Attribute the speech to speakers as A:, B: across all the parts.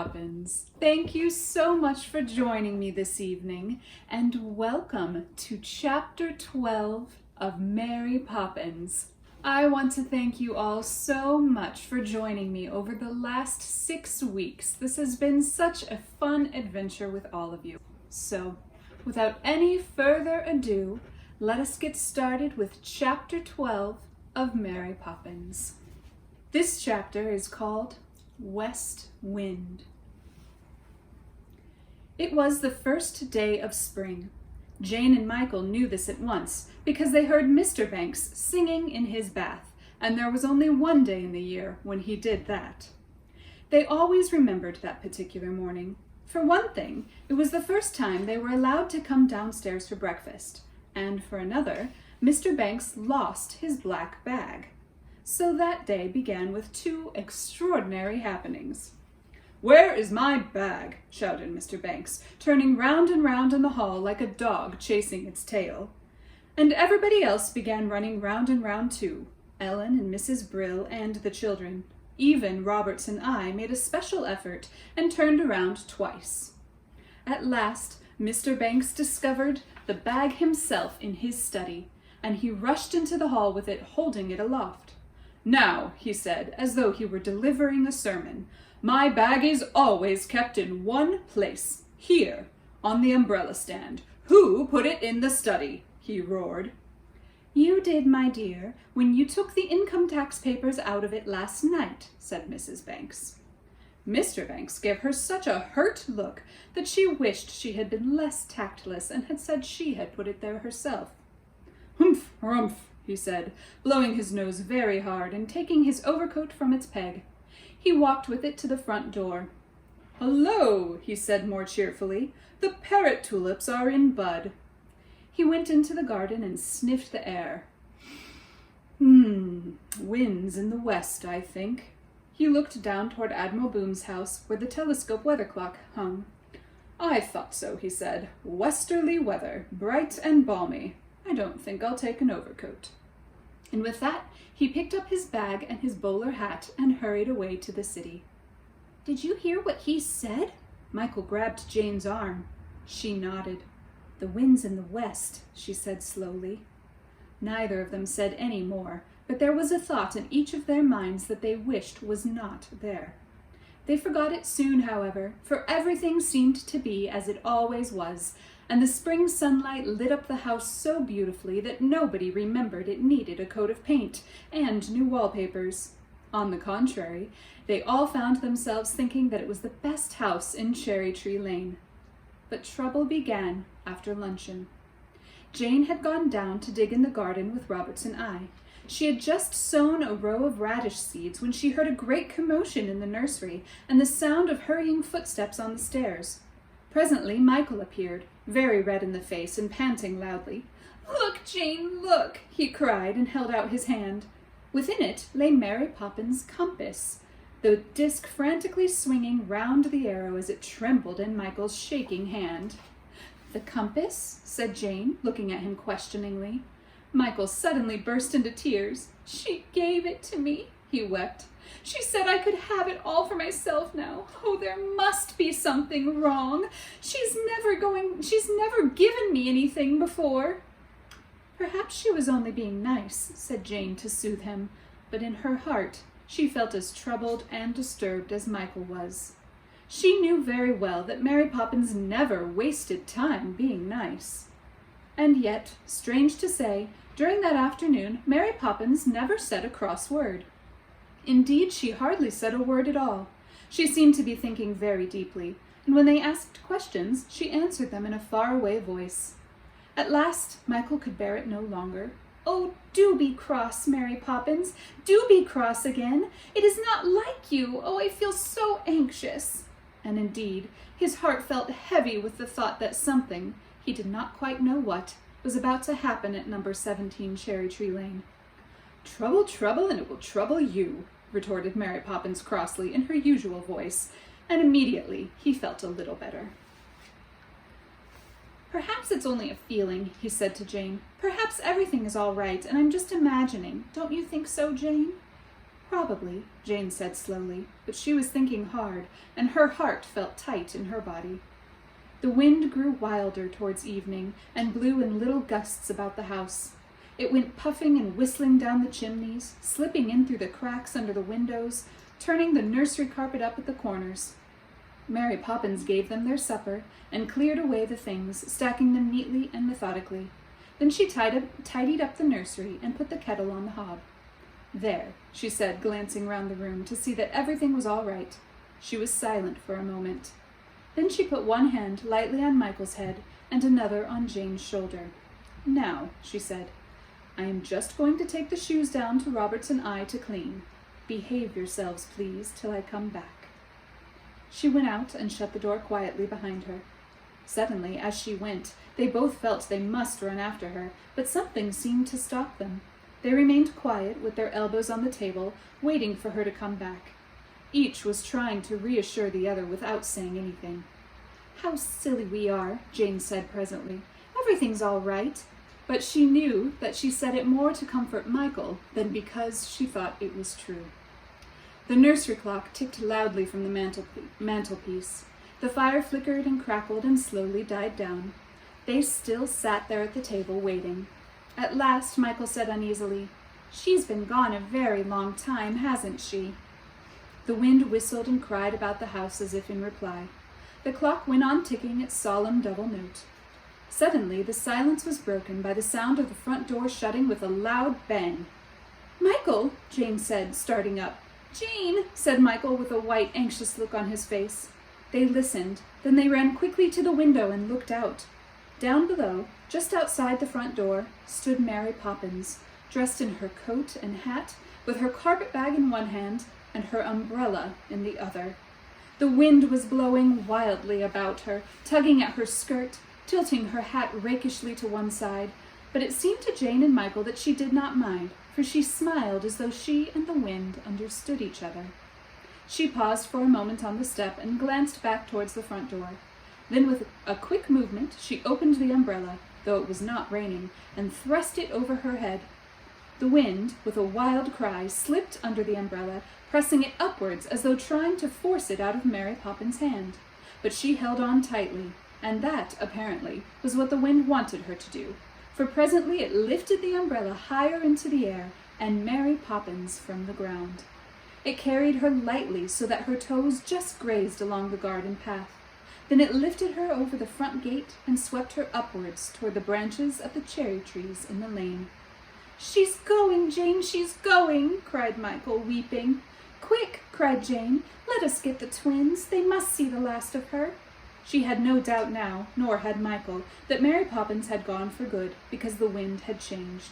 A: Poppins. Thank you so much for joining me this evening, and welcome to Chapter 12 of Mary Poppins. I want to thank you all so much for joining me over the last 6 weeks. This has been such a fun adventure with all of you. So, without any further ado, let us get started with Chapter 12 of Mary Poppins. This chapter is called West Wind. It was the first day of spring. Jane and Michael knew this at once because they heard Mr. Banks singing in his bath, and there was only one day in the year when he did that. They always remembered that particular morning. For one thing, it was the first time they were allowed to come downstairs for breakfast, and for another, Mr. Banks lost his black bag. So that day began with 2 extraordinary happenings. "Where is my bag?" shouted Mr. Banks, turning round and round in the hall like a dog chasing its tail. And everybody else began running round and round too, Ellen and Mrs. Brill and the children. Even Roberts and I made a special effort and turned around twice. At last, Mr. Banks discovered the bag himself in his study, and he rushed into the hall with it, holding it aloft. "Now," he said, as though he were delivering a sermon, "my bag is always kept in one place, here, on the umbrella stand. Who put it in the study?" he roared. "You did, my dear, when you took the income tax papers out of it last night," said Mrs. Banks. Mr. Banks gave her such a hurt look that she wished she had been less tactless and had said she had put it there herself. "Humph, humph," he said, blowing his nose very hard and taking his overcoat from its peg. He walked with it to the front door. "Hullo," he said more cheerfully, "the parrot tulips are in bud." He went into the garden and sniffed the air. Winds in the west, I think." He looked down toward Admiral Boom's house, where the telescope weather clock hung. "I thought so," he said. "Westerly weather, bright and balmy. I don't think I'll take an overcoat." And with that, he picked up his bag and his bowler hat and hurried away to the city. "Did you hear what he said?" Michael grabbed Jane's arm. She nodded. "The wind's in the west," she said slowly. Neither of them said any more, but there was a thought in each of their minds that they wished was not there. They forgot it soon, however, for everything seemed to be as it always was, and the spring sunlight lit up the house so beautifully that nobody remembered it needed a coat of paint and new wallpapers. On the contrary, they all found themselves thinking that it was the best house in Cherry Tree Lane. But trouble began after luncheon. Jane had gone down to dig in the garden with Roberts and I. She had just sown a row of radish seeds when she heard a great commotion in the nursery and the sound of hurrying footsteps on the stairs. Presently Michael appeared, very red in the face and panting loudly. "Look, Jane, look!" he cried and held out his hand. Within it lay Mary Poppins' compass, the disc frantically swinging round the arrow as it trembled in Michael's shaking hand. "The compass?" said Jane, looking at him questioningly. Michael suddenly burst into tears. "She gave it to me," he wept. "She said I could have it all for myself now. Oh, there must be something wrong. She's never given me anything before." "Perhaps she was only being nice," said Jane to soothe him, but in her heart she felt as troubled and disturbed as Michael was. She knew very well that Mary Poppins never wasted time being nice. And yet, strange to say, during that afternoon, Mary Poppins never said a cross word. Indeed, she hardly said a word at all. She seemed to be thinking very deeply, and when they asked questions, she answered them in a far-away voice. At last, Michael could bear it no longer. "Oh, do be cross, Mary Poppins. Do be cross again. It is not like you. Oh, I feel so anxious." And indeed, his heart felt heavy with the thought that something, he did not quite know what, was about to happen at number 17 Cherry Tree Lane. "Trouble, trouble, and it will trouble you," retorted Mary Poppins crossly in her usual voice, and immediately he felt a little better. "Perhaps it's only a feeling," he said to Jane. "Perhaps everything is all right, and I'm just imagining. Don't you think so, Jane?" Probably, Jane said slowly, but she was thinking hard, and her heart felt tight in her body. The wind grew wilder towards evening and blew in little gusts about the house. It went puffing and whistling down the chimneys, slipping in through the cracks under the windows, turning the nursery carpet up at the corners. Mary Poppins gave them their supper and cleared away the things, stacking them neatly and methodically. Then she tidied up the nursery and put the kettle on the hob. "There," she said, glancing round the room to see that everything was all right. She was silent for a moment. Then she put one hand lightly on Michael's head and another on Jane's shoulder. "Now," she said, "I am just going to take the shoes down to Robert's and I to clean. Behave yourselves, please, till I come back." She went out and shut the door quietly behind her. Suddenly, as she went, they both felt they must run after her, but something seemed to stop them. They remained quiet, with their elbows on the table, waiting for her to come back. Each was trying to reassure the other without saying anything. "How silly we are," Jane said presently. "Everything's all right." But she knew that she said it more to comfort Michael than because she thought it was true. The nursery clock ticked loudly from the mantelpiece. The fire flickered and crackled and slowly died down. They still sat there at the table, waiting. At last Michael said uneasily, "She's been gone a very long time, hasn't she?" The wind whistled and cried about the house as if in reply. The clock went on ticking its solemn double note. Suddenly the silence was broken by the sound of the front door shutting with a loud bang. "Michael!" Jane said, starting up. "Jane!" said Michael with a white, anxious look on his face. They listened, then they ran quickly to the window and looked out. Down below, just outside the front door, stood Mary Poppins, dressed in her coat and hat, with her carpet-bag in one hand and her umbrella in the other. The wind was blowing wildly about her, tugging at her skirt, tilting her hat rakishly to one side, but it seemed to Jane and Michael that she did not mind, for she smiled as though she and the wind understood each other. She paused for a moment on the step and glanced back towards the front door. Then with a quick movement she opened the umbrella, though it was not raining, and thrust it over her head. The wind, with a wild cry, slipped under the umbrella, pressing it upwards as though trying to force it out of Mary Poppins' hand. But she held on tightly, and that, apparently, was what the wind wanted her to do, for presently it lifted the umbrella higher into the air and Mary Poppins from the ground. It carried her lightly so that her toes just grazed along the garden path. Then it lifted her over the front gate and swept her upwards toward the branches of the cherry trees in the lane. "She's going, Jane, she's going!" cried Michael, weeping. "Quick!" cried Jane. "Let us get the twins. They must see the last of her." She had no doubt now, nor had Michael, that Mary Poppins had gone for good, because the wind had changed.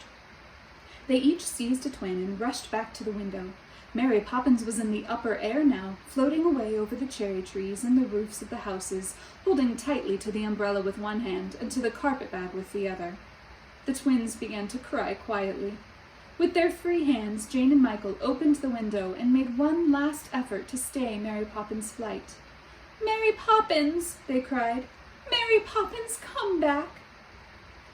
A: They each seized a twin and rushed back to the window. Mary Poppins was in the upper air now, floating away over the cherry trees and the roofs of the houses, holding tightly to the umbrella with one hand and to the carpet-bag with the other. The twins began to cry quietly. With their free hands, Jane and Michael opened the window and made one last effort to stay Mary Poppins' flight. "Mary Poppins!" they cried. "Mary Poppins, come back!"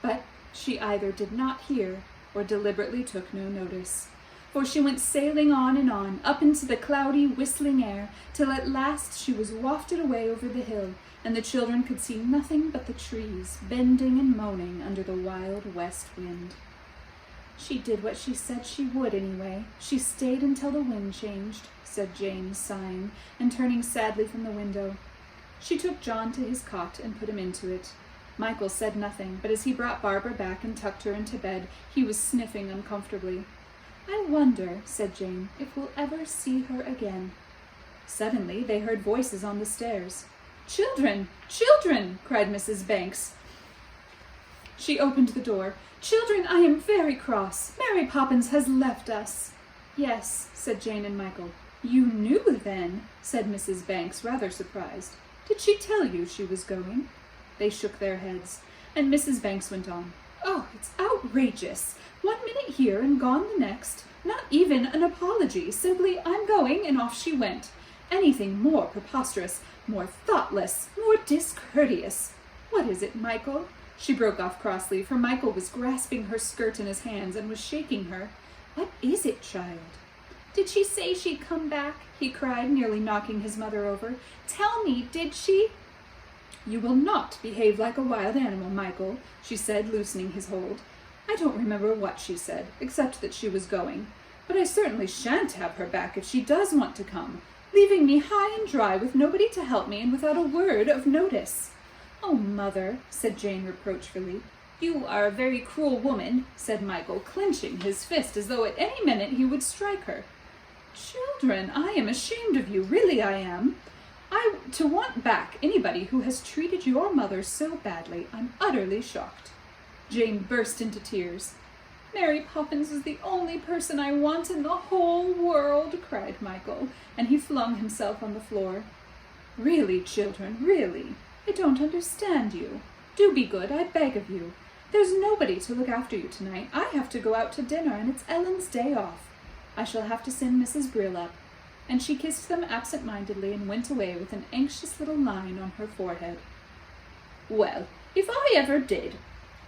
A: But she either did not hear or deliberately took no notice, for she went sailing on, up into the cloudy, whistling air, till at last she was wafted away over the hill, and the children could see nothing but the trees, bending and moaning under the wild west wind. "She did what she said she would, anyway. She stayed until the wind changed," said Jane, sighing, and turning sadly from the window. She took John to his cot and put him into it. Michael said nothing, but as he brought Barbara back and tucked her into bed, he was sniffing uncomfortably. "I wonder," said Jane, "if we'll ever see her again." Suddenly they heard voices on the stairs. "Children! Children!" cried Mrs. Banks. She opened the door. "Children, I am very cross. Mary Poppins has left us." "Yes," said Jane and Michael. "You knew, then?" said Mrs. Banks, rather surprised. "Did she tell you she was going?" They shook their heads, and Mrs. Banks went on. "Oh, it's outrageous. 1 minute here and gone the next. Not even an apology. Simply, 'I'm going,' and off she went. Anything more preposterous, more thoughtless, more discourteous. What is it, Michael?" She broke off crossly, for Michael was grasping her skirt in his hands and was shaking her. "What is it, child?" Did she say she'd come back? He cried, nearly knocking his mother over. Tell me, did she? You will not behave like a wild animal, Michael, she said, loosening his hold. I don't remember what she said, except that she was going. But I certainly shan't have her back if she does want to come, leaving me high and dry with nobody to help me and without a word of notice. Oh, Mother, said Jane reproachfully. You are a very cruel woman, said Michael, clenching his fist as though at any minute he would strike her. Children, I am ashamed of you, really I am. To want back anybody who has treated your mother so badly, I'm utterly shocked. Jane burst into tears. Mary Poppins is the only person I want in the whole world, cried Michael, and he flung himself on the floor. Really, children, really, I don't understand you. Do be good, I beg of you. There's nobody to look after you tonight. I have to go out to dinner, and it's Ellen's day off. I shall have to send Mrs. Brill up. And she kissed them absent-mindedly and went away with an anxious little line on her forehead. Well, if I ever did.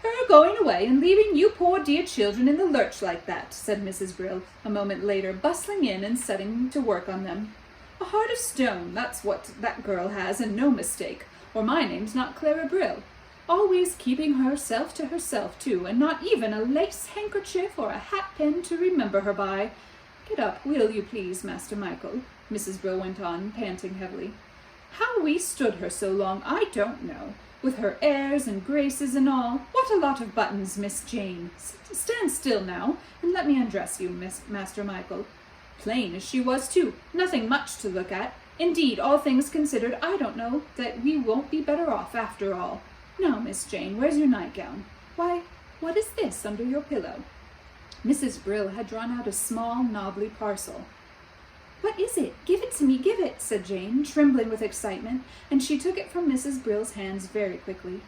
A: Her going away and leaving you poor dear children in the lurch like that, said Mrs. Brill, a moment later, bustling in and setting to work on them. A heart of stone, that's what that girl has, and no mistake, or my name's not Clara Brill. Always keeping herself to herself, too, and not even a lace handkerchief or a hat-pin to remember her by. Get up, will you please, Master Michael, Mrs. Brill went on, panting heavily. How we stood her so long, I don't know, with her airs and graces and all. What a lot of buttons, Miss Jane. Stand still now, and let me undress you, Master Michael. Plain as she was, too, nothing much to look at. Indeed, all things considered, I don't know that we won't be better off after all. Now, Miss Jane, where's your nightgown? Why, what is this under your pillow? Mrs. Brill had drawn out a small, knobbly parcel. What is it? Give it to me, give it, said Jane, trembling with excitement, and she took it from Mrs. Brill's hands very quickly.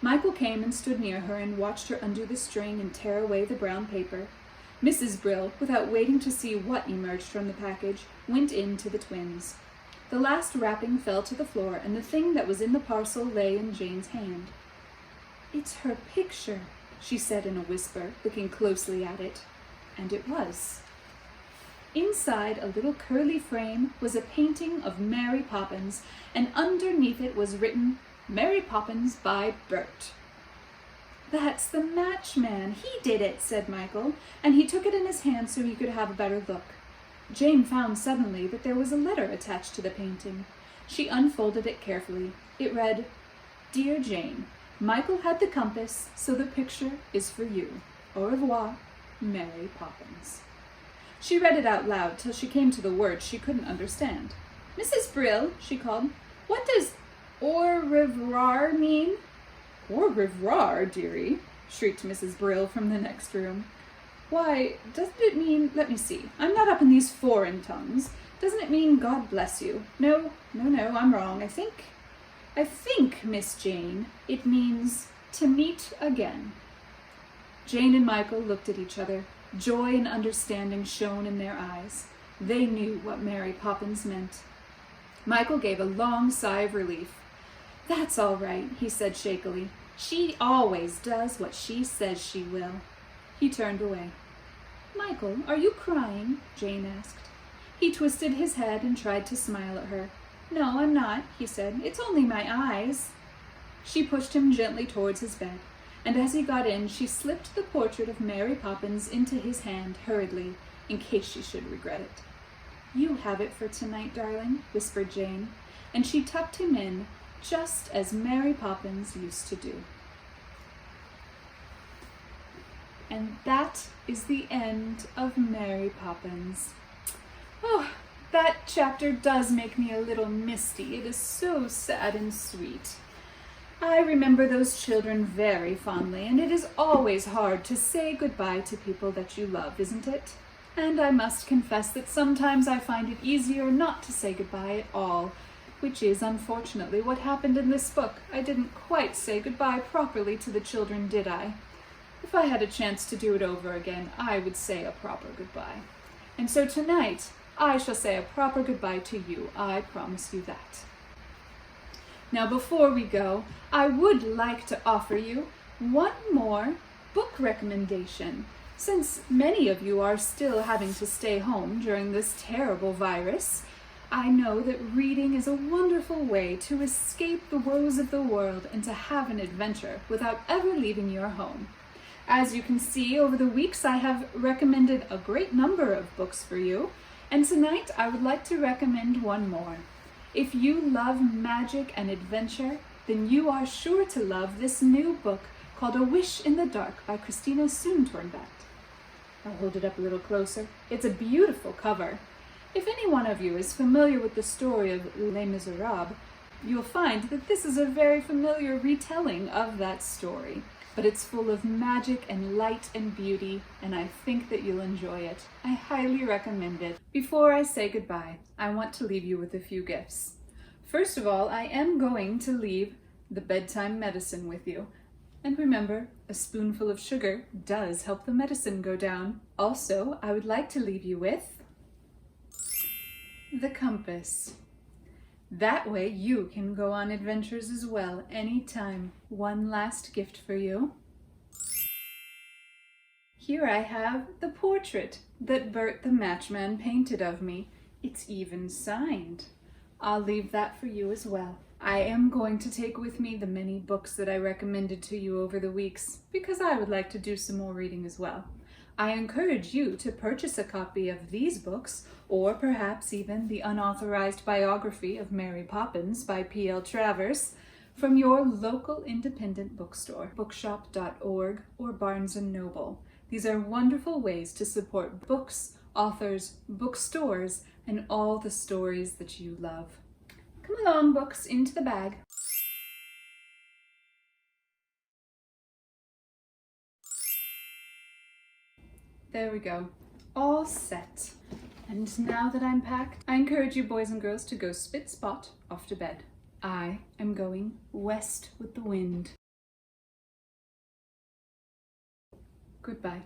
A: Michael came and stood near her and watched her undo the string and tear away the brown paper. Mrs. Brill, without waiting to see what emerged from the package, went in to the twins. The last wrapping fell to the floor, and the thing that was in the parcel lay in Jane's hand. It's her picture, she said in a whisper, looking closely at it. And it was. Inside a little curly frame was a painting of Mary Poppins, and underneath it was written, Mary Poppins by Bert. That's the matchman. He did it, said Michael, and he took it in his hand so he could have a better look. Jane found suddenly that there was a letter attached to the painting. She unfolded it carefully. It read, Dear Jane, Michael had the compass, so the picture is for you. Au revoir, Mary Poppins. She read it out loud till she came to the words she couldn't understand. Mrs. Brill, she called, what does au revoir mean? Au revoir, dearie, shrieked Mrs. Brill from the next room. Why, doesn't it mean, let me see, I'm not up in these foreign tongues. Doesn't it mean God bless you? No, I'm wrong. I think, Miss Jane, it means to meet again. Jane and Michael looked at each other. Joy and understanding shone in their eyes. They knew what Mary Poppins meant. Michael gave a long sigh of relief. That's all right, he said shakily. She always does what she says she will. He turned away. Michael, are you crying? Jane asked. He twisted his head and tried to smile at her. No, I'm not, he said. It's only my eyes. She pushed him gently towards his bed, and as he got in, she slipped the portrait of Mary Poppins into his hand hurriedly, in case she should regret it. You have it for tonight, darling, whispered Jane, and she tucked him in, just as Mary Poppins used to do. And that is the end of Mary Poppins. Oh, that chapter does make me a little misty. It is so sad and sweet. I remember those children very fondly, and it is always hard to say goodbye to people that you love, isn't it? And I must confess that sometimes I find it easier not to say goodbye at all, which is unfortunately what happened in this book. I didn't quite say goodbye properly to the children, did I? If I had a chance to do it over again, I would say a proper goodbye. And so tonight, I shall say a proper goodbye to you. I promise you that. Now, before we go, I would like to offer you one more book recommendation. Since many of you are still having to stay home during this terrible virus, I know that reading is a wonderful way to escape the woes of the world and to have an adventure without ever leaving your home. As you can see, over the weeks I have recommended a great number of books for you, and tonight I would like to recommend one more. If you love magic and adventure, then you are sure to love this new book called A Wish in the Dark by Christina Soontornbat. I'll hold it up a little closer. It's a beautiful cover. If any one of you is familiar with the story of Les Miserables, you'll find that this is a very familiar retelling of that story. But it's full of magic and light and beauty, and I think that you'll enjoy it. I highly recommend it. Before I say goodbye, I want to leave you with a few gifts. First of all, I am going to leave the bedtime medicine with you. And remember, a spoonful of sugar does help the medicine go down. Also, I would like to leave you with the compass. That way you can go on adventures as well anytime. One last gift for you. Here I have the portrait that Bert the Matchman painted of me. It's even signed. I'll leave that for you as well. I am going to take with me the many books that I recommended to you over the weeks because I would like to do some more reading as well. I encourage you to purchase a copy of these books, or perhaps even the unauthorized biography of Mary Poppins by P.L. Travers, from your local independent bookstore, bookshop.org or Barnes & Noble. These are wonderful ways to support books, authors, bookstores, and all the stories that you love. Come along, books, into the bag. There we go, all set. And now that I'm packed, I encourage you boys and girls to go spit-spot off to bed. I am going west with the wind. Goodbye.